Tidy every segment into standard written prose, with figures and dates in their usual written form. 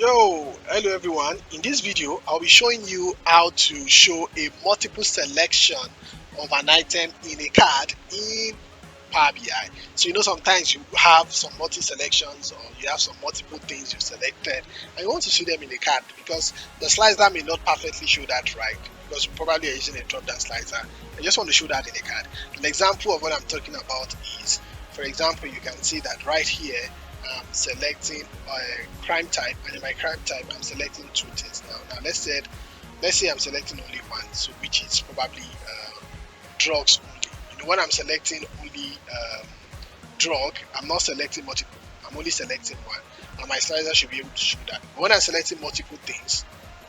Yo, hello everyone. In this video, I'll be showing you how to show a multiple selection of an item in a card in Power BI. So sometimes you have some multi selections or you have some multiple things you've selected and you want to see them in a card because the slicer may not perfectly show that right because you probably are using a drop down slicer. I just want to show that in a card. An example of what I'm talking about is, for example, you can see that right here I'm selecting a crime type, and in my crime type I'm selecting two things now. Now let's say I'm selecting only one, so which is probably drugs only. When I'm selecting only drug, I'm not selecting multiple. I'm only selecting one, and my slicer should be able to show that. But when I'm selecting multiple things,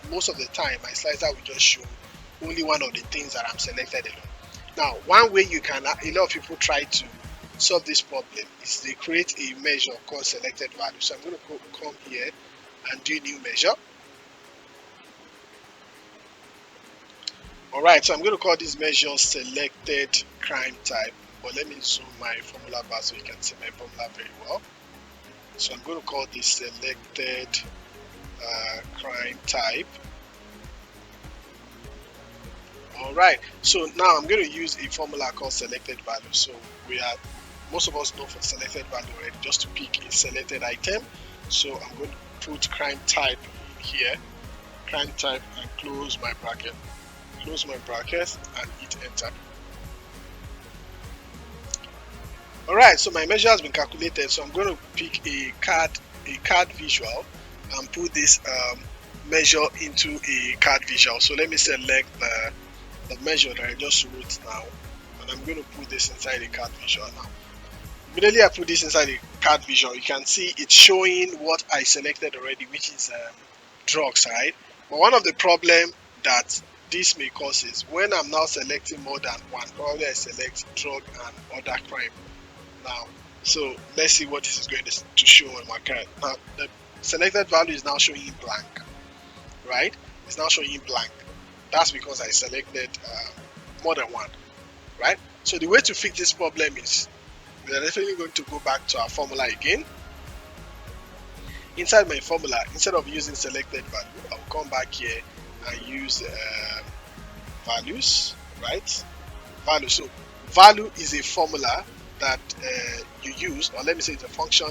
most of the time my slicer will just show only one of the things that I'm selected alone. Now, one way you can, a lot of people try to solve this problem is they create a measure called selected value. So I'm going to come here and do new measure. Alright, so I'm going to call this measure selected crime type. But let me zoom my formula bar so you can see my formula very well. So I'm going to call this selected crime type. Alright, so now I'm going to use a formula called selected value. So most of us know for selected value already, just to pick a selected item. So I'm going to put crime type in here, crime type, and close my bracket. Close my bracket and hit enter. Alright, so my measure has been calculated, so I'm going to pick a card visual and put this measure into a card visual. So let me select the measure that I just wrote now, and I'm going to put this inside the card visual now. Immediately I put this inside the card visual, you can see it's showing what I selected already, which is drugs, right? But one of the problem that this may cause is when I'm now selecting more than one, probably I select drug and other crime now. So let's see what this is going to show on my card. Now the selected value is now showing blank, right? It's now showing blank. That's because I selected more than one, right? So the way to fix this problem is we are definitely going to go back to our formula again. Inside my formula, instead of using selected value, I'll come back here and use values, right? Value. So value is a formula that you use, or let me say it's a function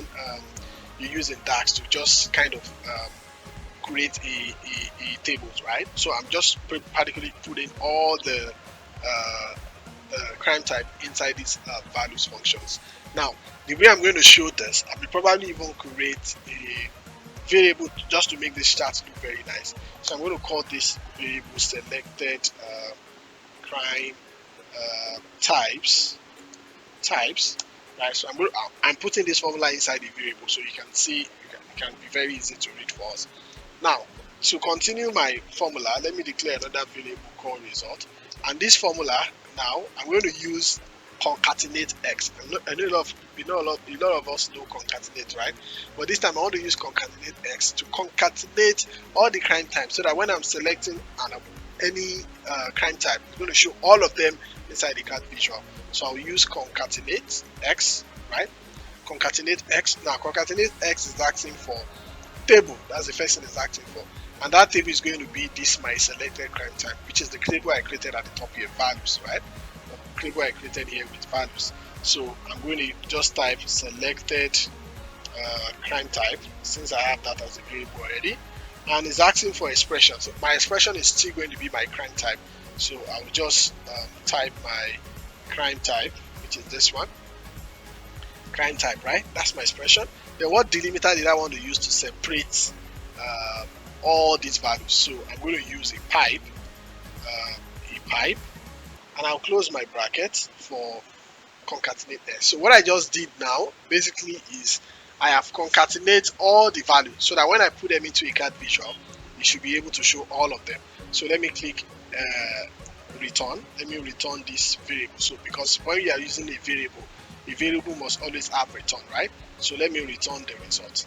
you use in DAX to just kind of create a tables, right? So I'm just particularly putting all the crime type inside these values functions. Now, the way I'm going to show this, I will probably even create a variable just to make this chart look very nice. So I'm going to call this variable selected crime types, right? So I'm putting this formula inside the variable so you can see, it can be very easy to read for us. Now, to continue my formula, let me declare another variable called result, and this formula now I'm going to use concatenate x. I know a lot of us know concatenate, right? But this time I want to use concatenate x to concatenate all the crime types so that when I'm selecting any crime type, it's going to show all of them inside the card visual. So I'll use concatenate x, right? Concatenate x. Now concatenate x is asking for table. That's the first thing it's asking for, and that table is going to be this my selected crime type, which is the table I created at the top here, values, right? The table I created here with values. So I'm going to just type selected crime type since I have that as a variable already, and it's asking for expression. So my expression is still going to be my crime type. So I will just type my crime type, which is this one, crime type, right? That's my expression. Then what delimiter did I want to use to separate all these values? So I'm going to use a pipe, and I'll close my bracket for concatenate x. So what I just did now basically is I have concatenate all the values so that when I put them into a card visual, it should be able to show all of them. So let me click return. Let me return this variable. So because when you are using a variable must always have return, right? So let me return the result.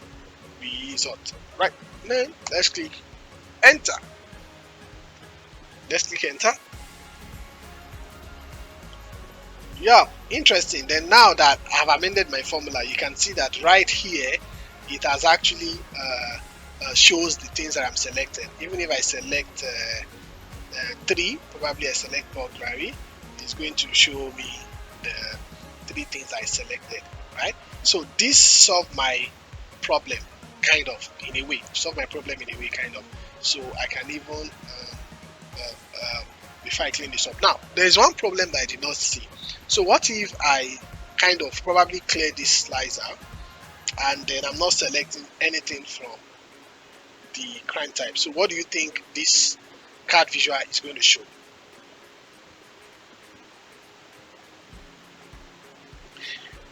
Right. Then let's click enter. Let's click enter. Yeah, interesting. Then now that I've amended my formula, you can see that right here it has actually shows the things that I'm selecting. Even if I select 3, probably I select burglary, it's going to show me the 3 things I selected, right? So this solved my problem, kind of, in a way. Solve my problem in a way, kind of. So I can even before I clean this up. Now, there's one problem that I did not see. So what if I kind of probably clear this slicer and then I'm not selecting anything from the crime type? So what do you think this card visual is going to show?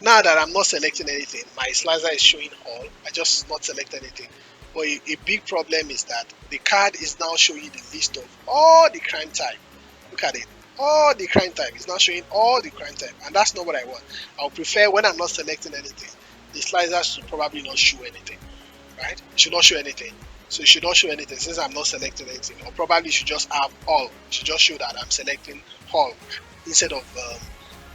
Now that I'm not selecting anything, my slicer is showing all. I just not select anything. But a big problem is that the card is now showing the list of all the crime type. Look at it. All the crime type is now showing all the crime type, and that's not what I want. I'll prefer when I'm not selecting anything, the slicer should probably not show anything, right? It should not show anything. So it should not show anything since I'm not selecting anything, or probably should just have all. It should just show that I'm selecting all instead of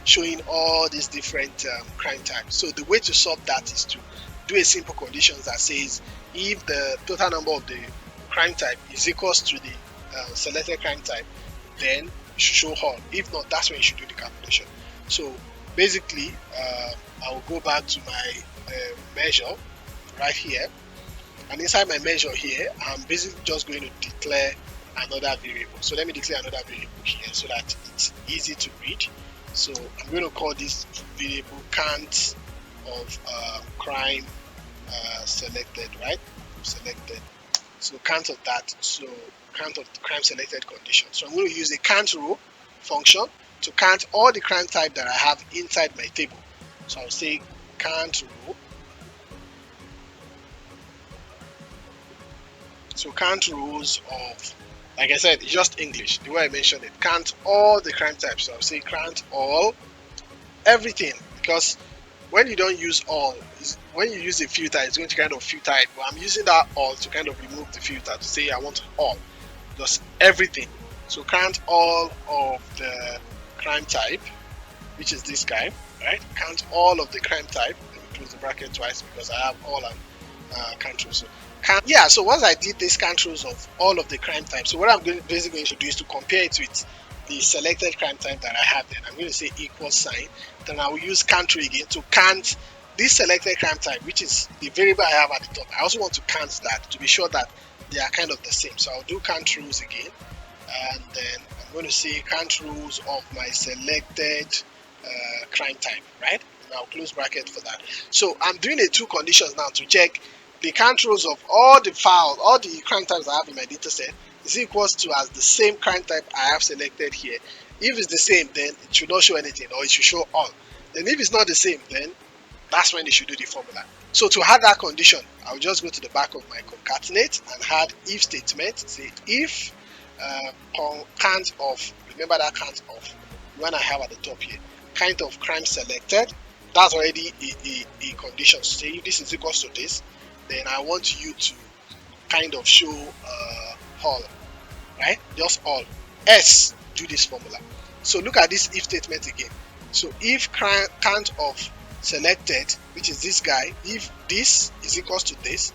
showing all these different crime types. So the way to solve that is to do a simple condition that says if the total number of the crime type is equals to the selected crime type, then you should show all. If not, that's when you should do the calculation. So basically, I will go back to my measure right here, and inside my measure here, I'm basically just going to declare another variable. So let me declare another variable here so that it's easy to read. So I'm going to call this variable count of crime selected, right? Selected. So count of that. So count of the crime selected condition. So I'm going to use a count row function to count all the crime type that I have inside my table. So I'll say count row. So count rows of, like I said, it's just English, the way I mentioned it. Count all the crime types. So I'll say count all, everything, because when you don't use all, when you use a filter, it's going to kind of filter it. But I'm using that all to kind of remove the filter to say I want all, just everything. So count all of the crime type, which is this guy, right? Count all of the crime type. Let me close the bracket twice because I have all and count rows. So yeah, so once I did this count rows of all of the crime types, so what I'm basically going to do is to compare it with the selected crime type that I have. Then I'm going to say equal sign. Then I will use count row again to count this selected crime type, which is the variable I have at the top. I also want to count that to be sure that they are kind of the same. So I'll do count rows again, and then I'm going to say count rows of my selected crime type, right? And I'll close bracket for that. So I'm doing the two conditions now to check the count rows of all the files, all the crime types I have in my data set is equals to as the same crime type I have selected here. If it's the same, then it should not show anything, or it should show all. Then if it's not the same, then that's when they should do the formula. So to add that condition, I'll just go to the back of my concatenate and add if statement. Say if count of, remember that count of when I have at the top here, count of crime selected. That's already a condition. So say if this is equals to this, then I want you to kind of show all, right? Just all. S, do this formula. So look at this if statement again. So if count of selected, which is this guy, if this is equals to this,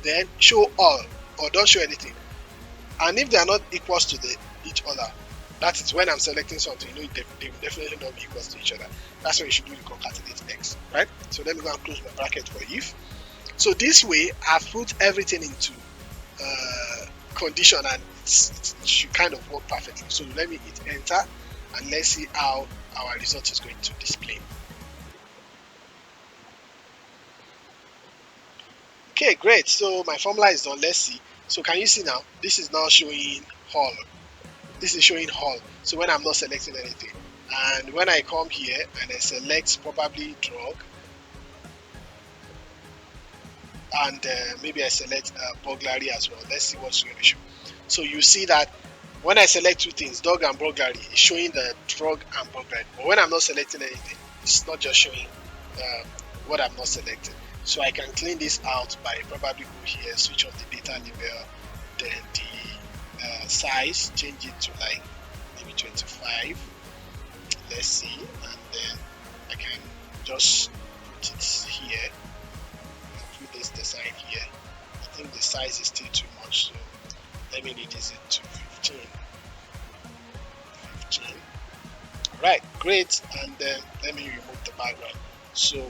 then show all, or don't show anything. And if they are not equals to each other, that is when I'm selecting something, you know, they will definitely not be equals to each other. That's when you should do the concatenate X, right? So let me go and close my bracket for if. So this way, I've put everything into condition, and it should kind of work perfectly. So let me hit enter, and let's see how our result is going to display. Okay, great. So my formula is done. Let's see. So can you see now? This is now showing all. This is showing all. So when I'm not selecting anything, and when I come here and I select probably drug, and maybe I select burglary as well. Let's see what's going to show. So you see that when I select two things, dog and burglary, it's showing the drug and burglary. But when I'm not selecting anything, it's not just showing what I'm not selecting. So I can clean this out by probably go here, switch off the data label, then the size, change it to like maybe 25. Let's see, and then I can just put it here. Put this design here. I think the size is still too much, so let me reduce it to 15. Right, great. And then let me remove the background. So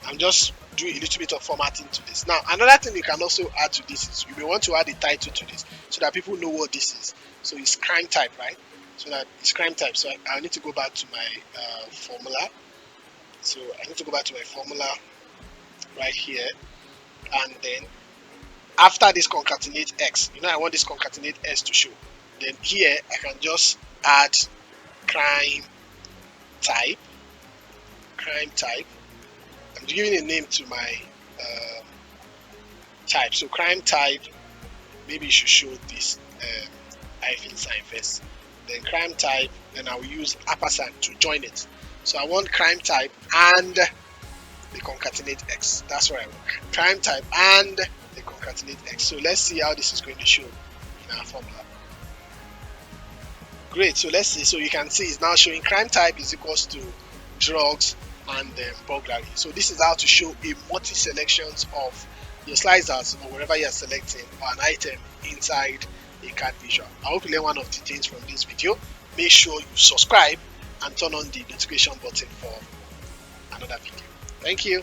I'm just doing a little bit of formatting to this. Now, another thing you can also add to this is you may want to add a title to this so that people know what this is. So it's crime type, right? So that it's crime type. So I need to go back to my formula. So I need to go back to my formula right here, and then after this concatenate X, I want this concatenate S to show. Then here I can just add crime type. I'm giving a name to my type. So crime type, maybe you should show this hyphen sign first. Then crime type, then I will use ampersand to join it. So I want crime type and the concatenate X. That's what I want. Crime type and the concatenate X. So let's see how this is going to show in our formula. Great. So let's see. So you can see it's now showing crime type is equals to drugs and burglary. So this is how to show a multi-selections of your slicers or wherever you are selecting an item inside a card visual. I hope you learned one of the things from this video. Make sure you subscribe and turn on the notification button for another video. Thank you.